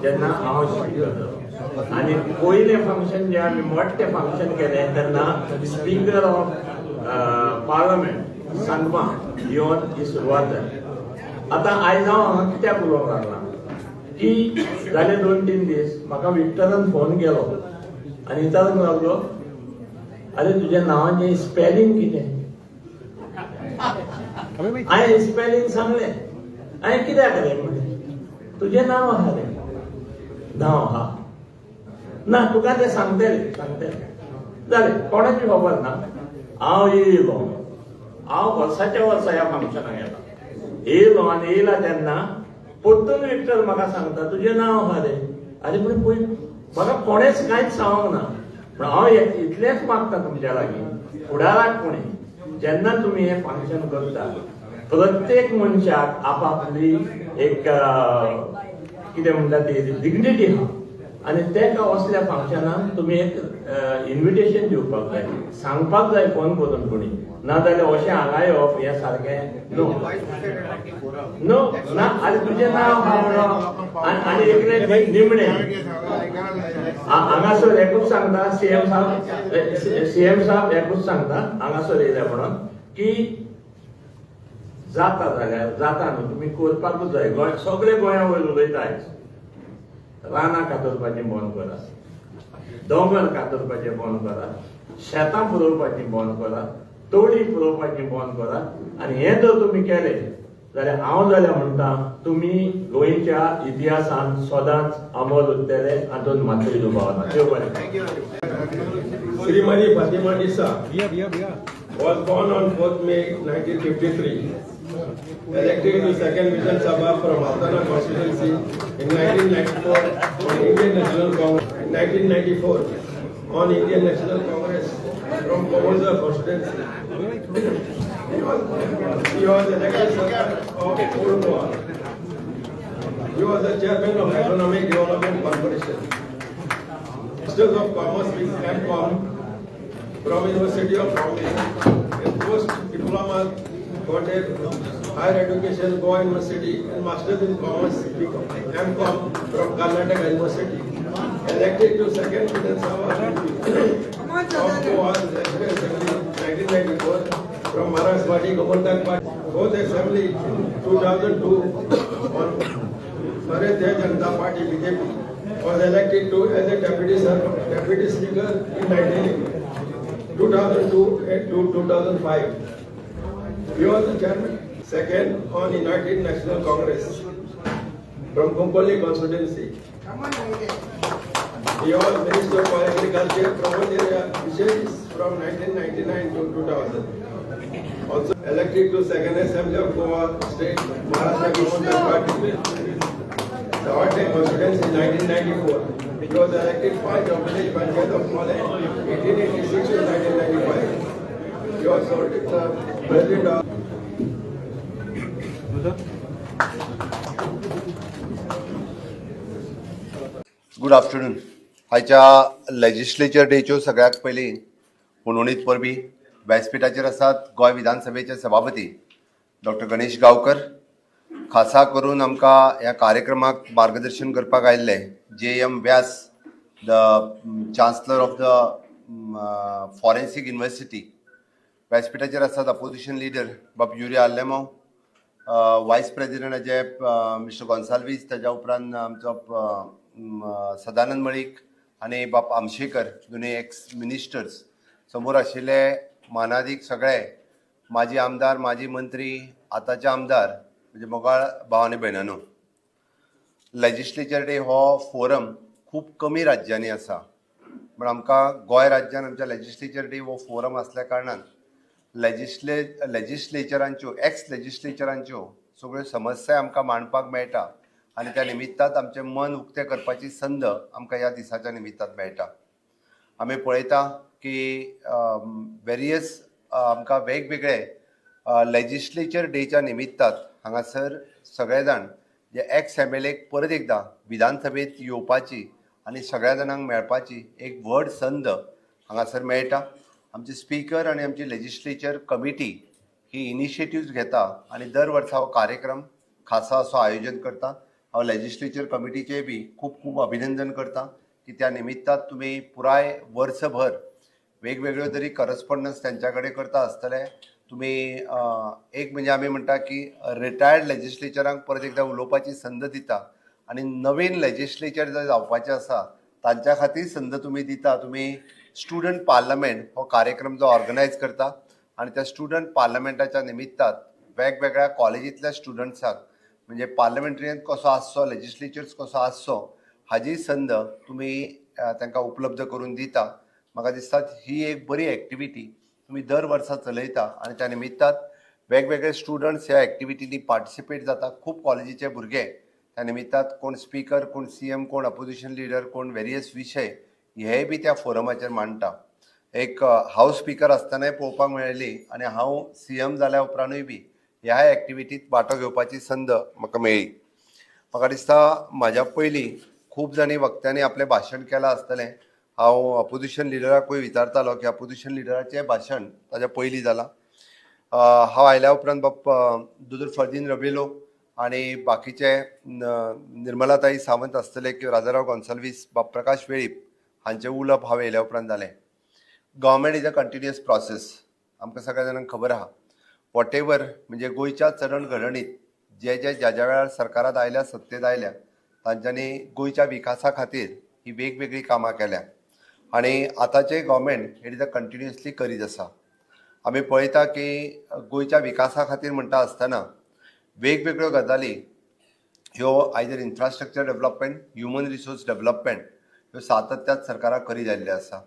जेन्ना हांव शिकलो आनी पयलें फंक्शन जें आमी मोठ्ठें फंक्शन केलें तेन्ना स्पीकर ऑफ पार्लमेंट संगमा येवन ही सुरवात जाली. आतां आयज हांव कित्याक उलोवंक लागला की जाले 2-3 दीस म्हाका विक्टरान फोन केलो आनी विचारूंक लागलो, अरे तुज्या नांवाचें स्पेलिंग कितें? हांवें स्पेलिंग सांगलें. हांवें कित्याक रे म्हणलें, तुजें नांव आहा रे. नांव आहा ना, तुका तें सांगतलें जालें. कोणाची खबर ना. हांव येयलो, हांव वर्साच्या वर्सा ह्या फंक्शनाक येयलो आनी येयला तेन्ना परतून विक्टर म्हाका सांगता, तुजें नांव आहा रे. आरे पूण पळय, म्हाका कोणेच कांयच सांगूंक ना. पूण हांव इतलेंच मागता तुमच्या लागीं, फुडाराक कोणी जेन्ना तुमी हें फंक्शन करता, प्रत्येक मनशाक आपापली एक कितें म्हणटा ती डिग्निटी आहा आनी तेका असल्या फंक्शनाक तुमी एक इन्विटेशन दिवपाक जाय, सांगपाक जाय फोन करून कोणी. नाजाल्यार अशें हांगा येवप हें सारकें नो नो ना. आरे तुजें नांव आहा म्हणून आनी एकले निमणे हांगासर एकूच सांगता, सीएम साहेब एकूच सांगता हांगासर येयले म्हणून की जाता जाल्यार जाता न्हू, तुमी करपाकूच जाय. सगळे गोंया वयर उलयता आयज. रानां कातरपाचें बंद करा, दोंगर कातरपाचें बंद करा, शेतां पुरोवपाचीं बंद करा, तोडी पुरोवपाचीं बंद करा. आनी हें जर तुमी केलें जाल्यार हांव जाल्यार म्हणटा तुमी गोंयच्या इतिहासान सदांच अमोल उरतले, हातूंत मात्तूय दुबाव ना. देव बरें. Srimati Fatima Nisa was born on 4th May 1953, elected to second Vision Sabha from Altana constituency in 1994 on Indian National Congress. In 1994 on Indian National Congress from Komoza constituency. He was elected of Cold War. He was the chairman of Economic Development Corporation. Masters of Commerce with MCom from University of Bombay. In post-diploma got higher education Goa University and Masters in Commerce MCom from Karnataka University. Elected to second Vidan Sabha of Goa Assembly 1994 from Maraswadi Gomundak Party. Both Assembly in 2002 on Bharatiya Janata Party BJP. Was elected to as a deputy speaker in 2002 and 2005. He was the chairman second on United National Congress from Kumpally constituency. He was Minister for Agriculture from area Vishesh from 1999 to 2000. Also elected to second Assembly of Goa State Maharashtra Gomundak Party. Sawate constituency in 1994. He was elected 5 of village Panchayat of Male 1886 to 1995. He was president of good afternoon. आयच्या legislature डेच्यो सगळ्यात पयलीं उणवणीत परबीं व्यासपीठाचेर आसात गोंय विधानसभेचे सभापती doctor Ganesh Gaonkar. खासा करून आमकां ह्या कार्यक्रमाक मार्गदर्शन करपाक आयिल्ले JM Vyas, the chancellor of the forensic university. व्यासपीठाचेर आसात अपोजिशन लिडर बाब युरिया आल्लेमो, वायस प्रेजिडेंटाचे मिस्टर गोन्साल्वीस, ताच्या उपरांत आमचो सदानंद मळीक आनी बाब आमशेकर, दोनूय एक्स मिनिस्टर्स. समोर आशिल्ले मानादीक सगळे माजी आमदार, माजी मंत्री, आतांचे आमदार, म्हणजे मोगाळ भाव आनी भयणानो. लेजिस्लेचर डे हो फोरम खूब कमी राज्यांनी आसा, पण आमकां गोंय राज्यान आमच्या लेजिस्लेचर डे हो फोरम आसल्या कारणान लेजिस्लेचरांच्यो एक्स लेजिस्लेचरांच्यो सगळ्यो समस्या आमकां मांडपाक मेळटा आनी त्या निमित्तान आमचें मन उक्तें करपाची संद आमकां ह्या दिसाच्या निमित्तान मेळटा. आमी पळयता की वेरियस आमकां वेगवेगळे लेजिस्लेचर डेच्या निमित्तान हांगासर सगळे जाण जे एक्स MLAक परत एकदां विधानसभेत येवपाची आनी सगळ्या जाणांक मेळपाची एक व्हड संद हांगासर मेळटा. आमचे स्पीकर आनी आमची लेजिस्लेचर कमिटी ही इनिशिएटिव्स घेता आनी दर वर्सा हो कार्यक्रम खासा असो आयोजन करता. हांव लेजिस्लेचर कमिटीचे बी खूप खूप अभिनंदन करता की त्या निमित्तात तुम्ही पुराय वर्षभर वेगवेगळ्यो तरी करस्पॉन्डन्स त्यांच्याकडे करता आसतले. तुम्ही एक म्हणजे आमी म्हणटा की रिटायर्ड लेजिस्लेचरांक परत एकदा उलोवपाची संद दिता आणि नवीन लेजिस्लेचर जे जावपाचें आसा तांच्या खातीर संद तुम्ही दिता. तुम्ही स्टुडंट पार्लमेंट हो कार्यक्रम जो ऑर्गनायज करता आणि त्या स्टुडंट पार्लमेंटाच्या निमित्तात वेगवेगळ्या कॉलेजींतल्या स्टुडंट्सांक म्हणजे पार्लमेंटरीयन कसो आसचो, लेजिस्लेचर्स कसो आसचो हाजी संद तुम्ही तांकां उपलब्ध करून दिता. म्हाका दिसता ही एक बरी एक्टिविटी तुम्ही दर वर्सा चलयता आणि त्या निमित्तात वेगवेगळे स्टुडंट्स ह्या एक्टिविटीनी पार्टिसिपेट जाता. खूप कॉलेजीचे भुरगे त्या निमित्तात कोण स्पीकर, कोण CM, कोण अपोजिशन लिडर, कोण वेरियस विशय हे बी त्या फोरमाचेर मांडटा. एक हांव स्पीकर आसतनाय पळोवपाक मेळ्ळी आणि हांव CM जाल्या उपरांतूय बी ह्या एक्टिविटीत वांटो घेवपाची संद म्हाका मेळ्ळी. म्हाका दिसता म्हाज्या पयलीं खूब जाणी वक्त्यांनी आपलें भाशण केलां आसतलें. हांव अपोजिशन लिडराकूय विचारतालो की अपोजिशन लिडराचें भाशण ताच्या पयलीं जालां. हांव आयल्या उपरांत दोतोर फर्दीन रबेलो आणि बाकीचे निर्मलाताई सावंत आसतले किंवा राजाराव गोन्साल्वीस, प्रकाश वेळीप हांचें उलोवप हांव येयल्या उपरांत जालें. Government is a continuous process. आमकां सगळ्या जाणांक खबर आहा वॉट एवर म्हणजे गोंयच्या चरण घडणीत ज्या वेळार सरकारांत आयल्या, सत्तेत आयल्या तांच्यांनी गोंयच्या विकासा खातीर ही वेगवेगळी कामां केल्या आणि आतांचे government it is a continuously करीत आसा. आमी पळयता की गोंयच्या विकासा खातीर म्हणटा आसतना वेगवेगळ्यो गजाली ह्यो either infrastructure development, human resource development ह्यो सातत्यात सरकाराक करीत आयिल्ले आसा.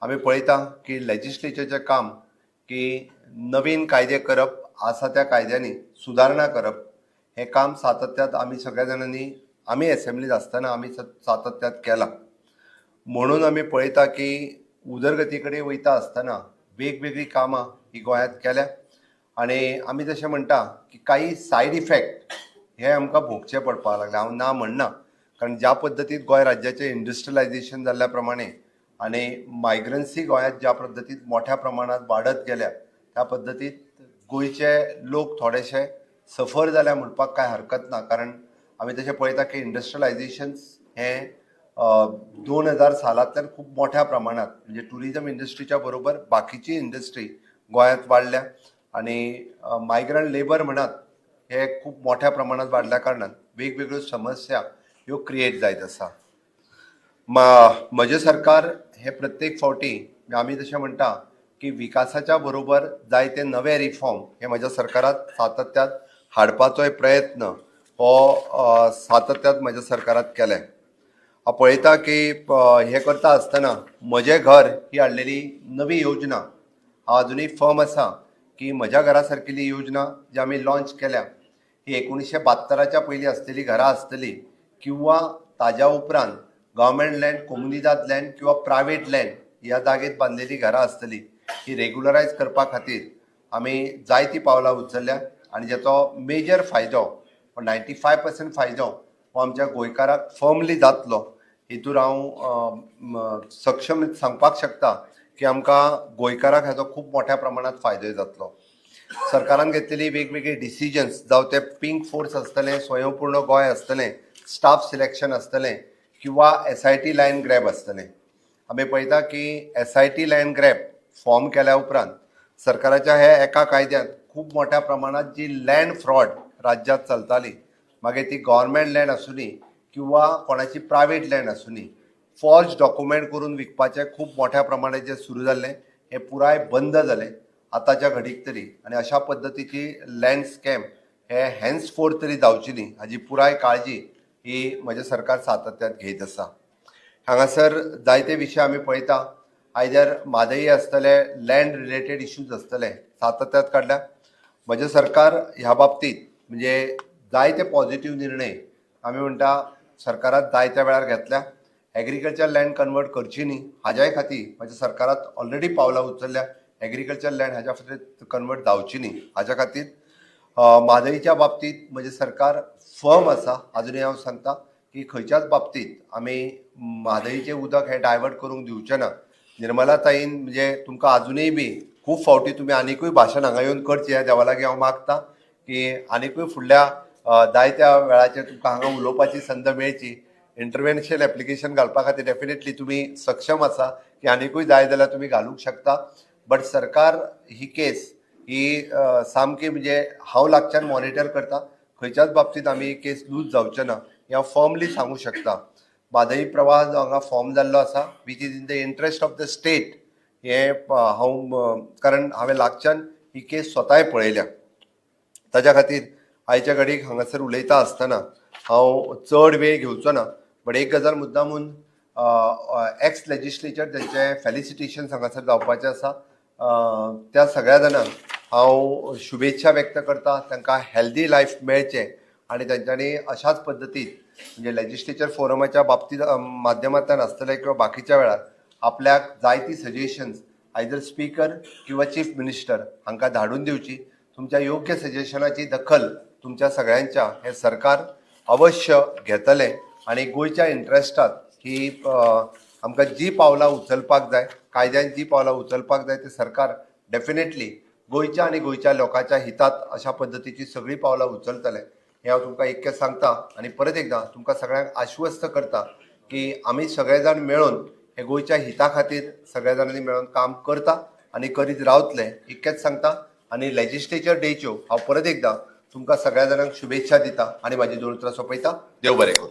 आमी पळयता की लेजिस्लेचरचें काम की नवीन कायदे करप, आसा त्या कायद्यांनी सुदारणा करप हें काम सातत्यात आमी सगळ्या जाणांनी आमी एसेंब्लीत आसतना आमी सातत्यात केलां. म्हणून आमी पळयता की उदरगती कडेन वयता आसतना वेगवेगळी कामां ही गोंयांत केल्या आणि आमी जशें म्हणटा की काही सायड इफेक्ट हे आमकां भोगचे पडपाक लागले. हांव ना म्हणना, कारण ज्या पद्दतीन गोंय राज्याचें इंडस्ट्रियलायझेशन जाल्ल्या प्रमाणे आणि मायग्रन्सी गोंयांत ज्या पद्दतीन मोठ्या प्रमाणात वाडत गेल्या त्या पद्दतीत गोंयचे लोक थोडेशे सफर जाल्या म्हणपाक कांय हरकत ना. कारण आमी तशें पळयता की इंडस्ट्रियलायझेशन हें 2000 सालांतल्यान खूब मोठ्या प्रमाणात म्हणजे टुरिजम इंडस्ट्रीच्या बरोबर बाकीची इंडस्ट्री गोंयांत वाडल्या आणि मायग्रंट लेबर म्हणत हे खूप मोठ्या प्रमाणात वाडल्या कारणान वेगवेगळ्यो समस्या ह्यो क्रिएट जायत आसा. म्हजें सरकार हे प्रत्येक फावटी आमी जशें म्हणटा की विकासाच्या बरोबर जायते नवे रिफॉर्म हे म्हज्या सरकारात सातत्यात हाडपाचोय प्रयत्न हो सातत्यात म्हज्या सरकारात केले. हांव पळयता की हे करता आसतना म्हजें घर ही हाडलेली नवी योजना हांव अजुनूय फर्म आसा की म्हज्या घरा सारकेली योजना जी आमी लॉन्च केल्या ही 1972च्या पयलीं आसलेली घरां आसतली किंवा ताज्या उपरांत गव्हर्मेंट लँड, कोमुनिदाद लँड किंवा प्रायवेट लँड ह्या जागेत बांदलेली घरां आसतली ही रेग्युलरायज करपा खातीर आमी जायतीं पावलां उचलल्या आणि जाचो मेजर फायदो 95% फायदो हो आमच्या गोंयकाराक फर्मली जातलो. हितूर हांव सक्षम सांगपाक शकता की आमकां गोंयकाराक हाचो खूब मोठ्या प्रमाणात फायदो जातलो. सरकारान घेतलेली वेगवेगळी डिसिजन्स जावं ते पिंक फोर्स आसतलें, स्वयंपूर्ण गोंय आसतलें, स्टाफ सिलेक्शन आसतलें किंवा SIT लायन ग्रॅब आसतलें. आमी पळयता की SIT लायन ग्रॅब फॉर्म केल्या उपरांत सरकाराच्या हे एका कायद्यांत खूब मोठ्या प्रमाणात जी लँड फ्रॉड राज्यांत चलताली मागीर ती गव्हर्मेंट लँड आसुनी किंवा कोणाची प्रायवेट लँड आसुनी फॉर्ज डॉक्युमेंट करून विकपाचें खूब मोठ्या प्रमाणात जे सुरू जाल्लें हें पुराय बंद जालें आतांच्या घडीक तरी. आनी अशा पद्दतीची लँड स्कॅम हे हॅन्सफोर्थ तरी जावची न्ही हाजी पुराय काळजी ही म्हजें सरकार सातत्यात घेयत आसा. हांगासर जायते विशय आमी पळयता आयदर म्हादयी आसतले, लँड रिलेटेड इश्यूज आसतले सातत्यात काडल्या. म्हजें सरकार ह्या बाबतींत म्हणजे जायते पॉझिटिव्ह निर्णय आमी म्हणटा सरकारात जायत्या वेळार घेतल्या. एग्रीकल्चर लँड कन्वर्ट करची न्ही हाज्याय खातीर म्हज्या सरकारात ऑलरेडी पावलां उचलल्या. एग्रीकल्चर लँड हाज्या खातीर कन्वर्ट जावची न्ही हाज्या खातीर म्हादयीच्या बाबतींत म्हजें सरकार फर्म आसा. अजुनूय हांव सांगता की खंयच्याच बाबतींत आमी म्हादयीचें उदक हें डायवर्ट करूंक दिवचें ना. निर्मलाताईन म्हणजे तुमकां अजुनूय बी खूब फावटी तुमी आनिकूय भाशण हांगा येवन करचें ह्या देवा लागीं हांव मागता की आनिकूय फुडल्या जायत्या वेळाचेर तुमकां हांगा उलोवपाची संद मेळची. इंटरव्हेन्शन एप्लिकेशन घालपा खातीर डेफिनेटली तुमी सक्षम आसा की आनिकूय जाय जाल्यार तुमी घालूंक शकता. बट सरकार ही केस ही सामकी म्हणजे हांव लागच्यान मॉनिटर करता. खंयच्याच बाबतींत आमी ही केस लूज जावचे ना हें हांव फॉर्मली सांगूं शकता. म्हादई प्रवाह जो हांगा फॉर्म जाल्लो आसा which is in the interest of the state हे हांव कारण हांवें लागच्यान ही केस स्वताय पळयल्या. ताच्या खातीर आयच्या घडीक हांगासर उलयता आसतना हांव चड वेळ घेवचो ना. बट एक गजाल मुद्दामून एक्स लेजिस्लेचर त्यांचे फेलिसिटेशन हांगासर जावपाचें आसा. त्या सगळ्या जाणांक हांव शुभेच्छा व्यक्त करता. तांकां हेल्दी लायफ मेळचें आनी तांच्यांनी अशाच पद्दतीन म्हणजे लेजिस्लेचर फोरमाच्या बाबतींत माध्यमांतल्यान आसतले किंवा बाकीच्या वेळार आपल्याक जायती सजेशन्स आयदर स्पीकर किंवा चीफ मिनिस्टर हांकां धाडून दिवची. तुमच्या योग्य सजेशनाची दखल तुमच्या सगळ्यांच्या हे सरकार अवश्य घेतले आनी गोंयच्या इंट्रस्टात ही आमकां जी पावलां उचलपाक जाय कायद्यान जी पावलां उचलपाक जाय ते सरकार डेफिनेटली गोंयच्या आनी गोंयच्या लोकांच्या हितांत अशा पद्दतीची सगळीं पावलां उचलतले हें हांव तुमकां इतकें सांगता. आनी परत एकदां तुमकां सगळ्यांक आश्वस्त करता की आमी सगळे जाण मेळून हे गोंयच्या हिता खातीर सगळ्या जाणांनी मेळून काम करता आनी करीत रावतले इतकेंच सांगता. आनी लेजिस्लेचर डेच्यो हांव परत एकदां तुमकां सगळ्या जाणांक शुभेच्छा दिता आनी म्हाजी दोन उतरां सोंपयता. देव बरें करूं.